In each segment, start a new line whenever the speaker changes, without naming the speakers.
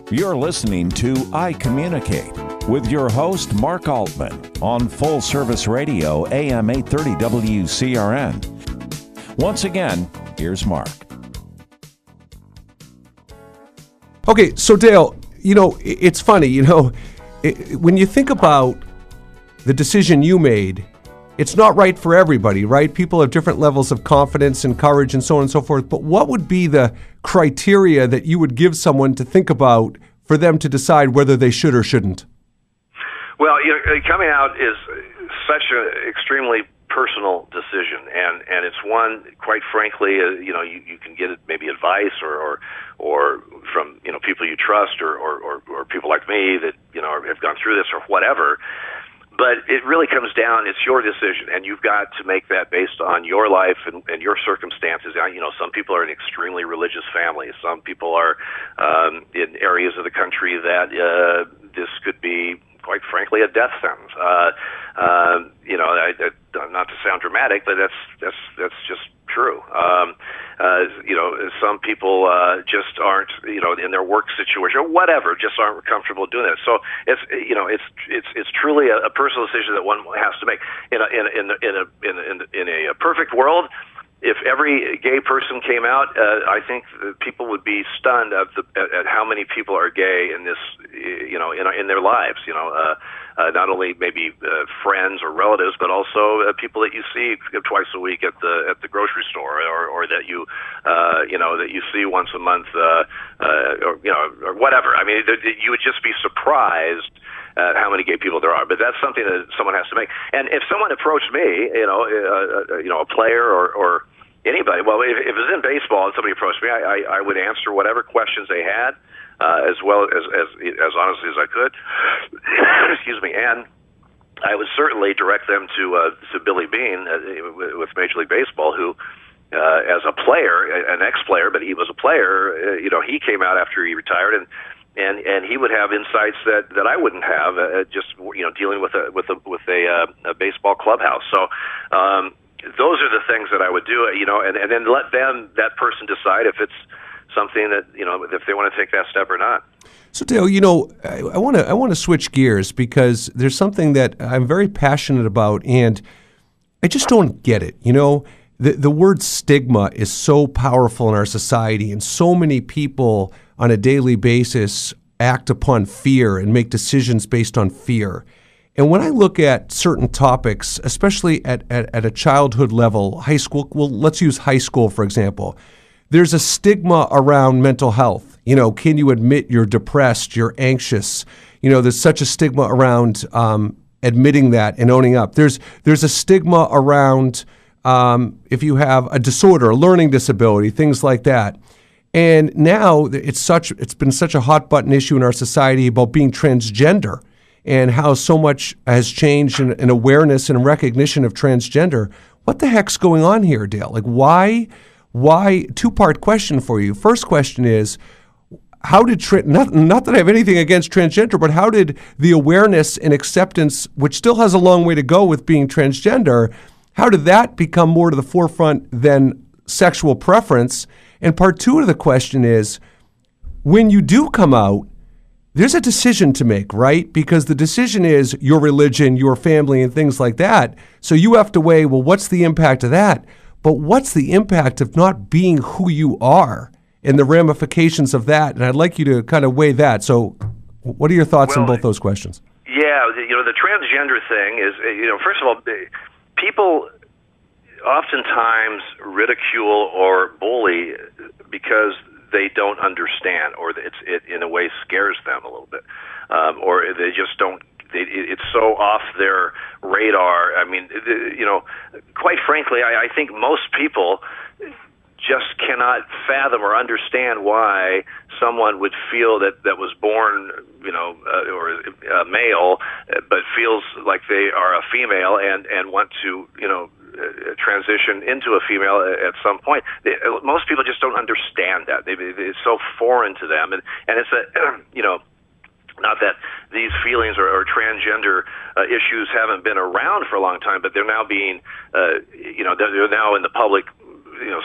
You're listening to I Communicate with your host, Mark Altman, on Full Service Radio, AM 830 WCRN. Once again, here's Mark.
Okay, so Dale, it's funny, when you think about the decision you made, it's not right for everybody, right? People have different levels of confidence and courage and so on and so forth. But what would be the criteria that you would give someone to think about for them to decide whether they should or shouldn't?
Well, coming out is such an extremely personal decision, and it's one, quite frankly, you can get maybe advice or from people you trust or people like me that have gone through this or whatever. But it really comes down, it's your decision, and you've got to make that based on your life and your circumstances. Some people are in extremely religious families. Some people are in areas of the country that this could be, quite frankly, a death sentence. Not to sound dramatic, but that's just true. Some people just aren't, in their work situation or whatever, just aren't comfortable doing that. So it's truly a personal decision that one has to make. In a perfect world, if every gay person came out, I think that people would be stunned at how many people are gay in this, in their lives. Not only maybe friends or relatives, but also people that you see twice a week at the grocery store, or that you see once a month, or whatever. I mean, you would just be surprised at how many gay people there are. But that's something that someone has to make. And if someone approached me, a player or anybody, well, if it was in baseball and somebody approached me, I would answer whatever questions they had, as well as honestly as I could. Excuse me. And I would certainly direct them to Billy Beane with Major League Baseball, who, as a player, an ex-player, but he was a player. He came out after he retired, and he would have insights that I wouldn't have, just dealing with a baseball clubhouse. So those are the things that I would do, and then let that person decide if it's something that if they want to take that step or not.
So Dale, I want to switch gears, because there's something that I'm very passionate about, and I just don't get it. The word stigma is so powerful in our society, and so many people on a daily basis act upon fear and make decisions based on fear. And when I look at certain topics, especially at a childhood level, high school, well, let's use high school, for example, there's a stigma around mental health. Can you admit you're depressed, you're anxious? There's such a stigma around admitting that and owning up. There's a stigma around if you have a disorder, a learning disability, things like that. And now it's been such a hot button issue in our society about being transgender, and how so much has changed in awareness and recognition of transgender. What the heck's going on here, Dale? Like, why? Two-part question for you. First question is, how did not that I have anything against transgender, but how did the awareness and acceptance, which still has a long way to go with being transgender, how did that become more to the forefront than sexual preference? And part two of the question is, when you do come out, there's a decision to make, right? Because the decision is your religion, your family, and things like that. So you have to weigh, well, what's the impact of that? But what's the impact of not being who you are and the ramifications of that? And I'd like you to kind of weigh that. So what are your thoughts on both those questions?
Yeah, the transgender thing is, first of all, people oftentimes ridicule or bully because they don't understand, or it in a way scares them a little bit, or they just don't. It's so off their radar. I mean, quite frankly, I think most people just cannot fathom or understand why someone would feel that was born, or a male, but feels like they are a female and want to, transition into a female at some point. Most people just don't understand that. It's so foreign to them, and it's not that these feelings or transgender issues haven't been around for a long time, but they're now being, they're now in the public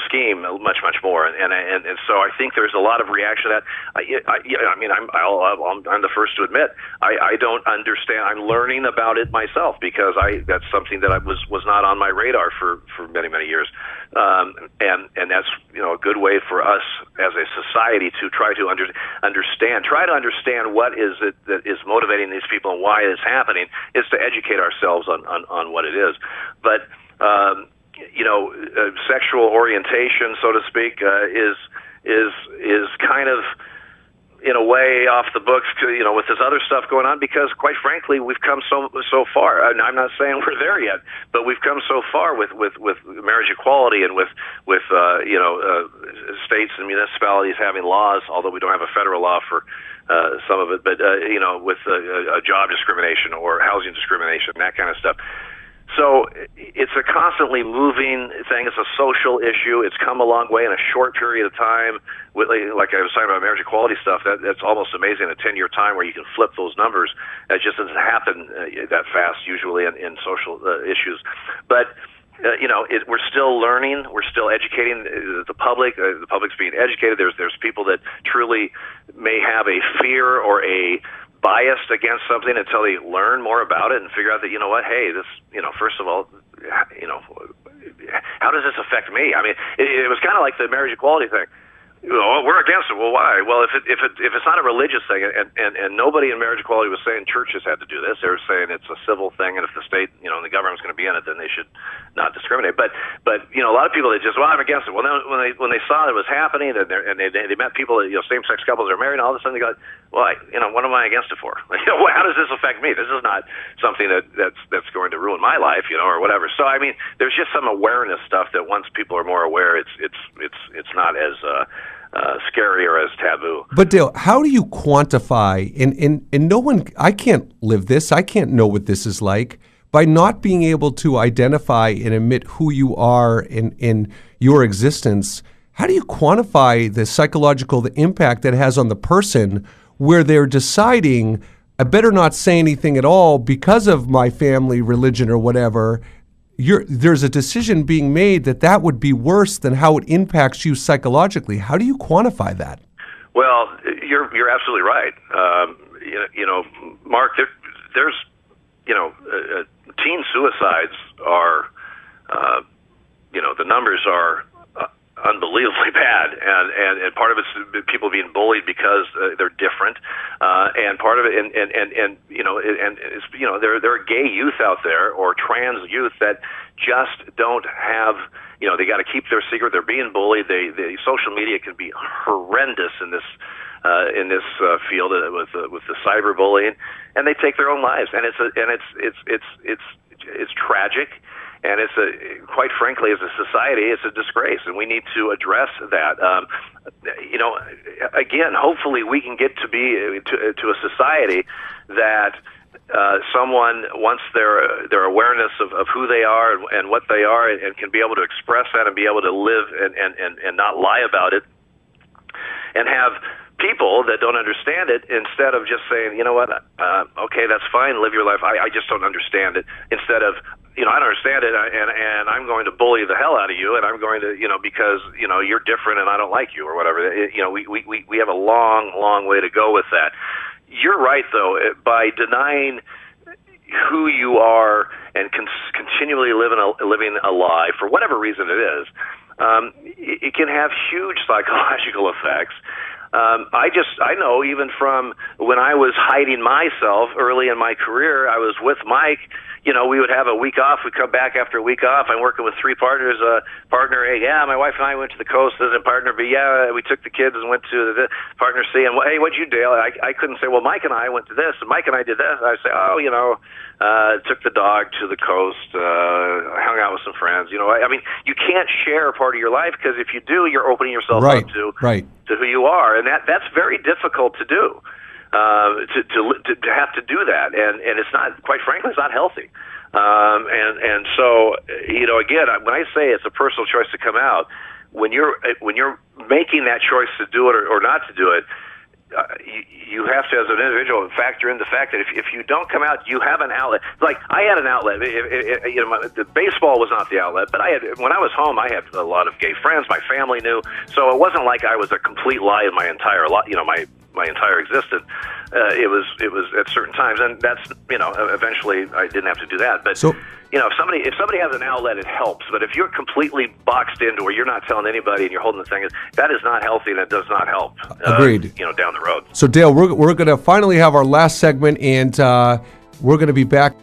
scheme much more, and so I think there's a lot of reaction to that. I'm the first to admit I don't understand. I'm learning about it myself because that's something that was not on my radar for many years, and that's a good way for us as a society to try to understand what is it that is motivating these people and why it's happening, is to educate ourselves on what it is. But sexual orientation, so to speak, is kind of in a way off the books, with this other stuff going on, because quite frankly, we've come so far. And I'm not saying we're there yet, but we've come so far with marriage equality and with states and municipalities having laws, although we don't have a federal law for some of it, but with job discrimination or housing discrimination, that kind of stuff. So it's a constantly moving thing. It's a social issue. It's come a long way in a short period of time. Like I was talking about marriage equality stuff, that's almost amazing, a 10-year time where you can flip those numbers. That just doesn't happen that fast usually in social issues. But we're still learning. We're still educating the public. The public's being educated. There's people that truly may have a fear or a biased against something until they learn more about it and figure out that, hey, this, first of all, how does this affect me? I mean, it was kind of like the marriage equality thing. We're against it. Well, why? Well, if it's not a religious thing, and nobody in marriage equality was saying churches had to do this. They were saying it's a civil thing, and if the state, and the government's going to be in it, then they should not discriminate. But a lot of people, they just, I'm against it. Well, then when they saw it was happening, and they met people, same-sex couples are married, and all of a sudden they go, well, what am I against it for? How does this affect me? This is not something that's going to ruin my life, or whatever. So I mean, there's just some awareness stuff that once people are more aware, it's not as scary or as taboo.
But Dale, how do you quantify? And no one, I can't live this. I can't know what this is like by not being able to identify and admit who you are in your existence. How do you quantify the psychological impact that it has on the person, where they're deciding, I better not say anything at all because of my family, religion, or whatever? There's a decision being made that would be worse than how it impacts you psychologically. How do you quantify that?
Well, you're absolutely right. Mark, there's teen suicides are, the numbers are unbelievably bad, and part of it's people being bullied because they're different, and part of it, there are gay youth out there or trans youth that just don't have, they got to keep their secret. They're being bullied. The social media can be horrendous in this field with the cyberbullying, and they take their own lives, and it's tragic. And it's quite frankly, as a society, it's a disgrace, and we need to address that. Again, hopefully, we can get to be to a society that someone, once their awareness of who they are and what they are, and can be able to express that and be able to live and not lie about it, and have people that don't understand it, instead of just saying, okay, that's fine, live your life. I just don't understand it. Instead of, I don't understand it, and I'm going to bully the hell out of you, and I'm going to, because you're different and I don't like you or whatever. We have a long way to go with that. You're right, though. By denying who you are and continually living a lie for whatever reason it is, it can have huge psychological effects. I know even from when I was hiding myself early in my career, I was with Mike. We would have a week off. We'd come back after a week off. I'm working with three partners. Partner A, my wife and I went to the coast. And partner B, we took the kids and went to the partner C. And hey, what'd you do? I couldn't say, well, Mike and I went to this, and Mike and I did this. I say, took the dog to the coast, hung out with some friends. I mean, you can't share part of your life, because if you do, you're opening yourself up to who you are, and that's very difficult to do. To have to do that, and it's not, quite frankly, it's not healthy. And so, again, when I say it's a personal choice to come out, when you're making that choice to do it or not to do it, you have to, as an individual, factor in the fact that if you don't come out, you have an outlet. Like I had an outlet. The baseball was not the outlet, but when I was home, I had a lot of gay friends. My family knew, so it wasn't like I was a complete lie in my entire my entire existence. It was at certain times, and that's eventually I didn't have to do that. But if somebody has an outlet, it helps. But if you're completely boxed into where you're not telling anybody and you're holding the thing, that is not healthy, and it does not help.
Agreed.
Down the road.
So Dale, we're going to finally have our last segment, and we're going to be back.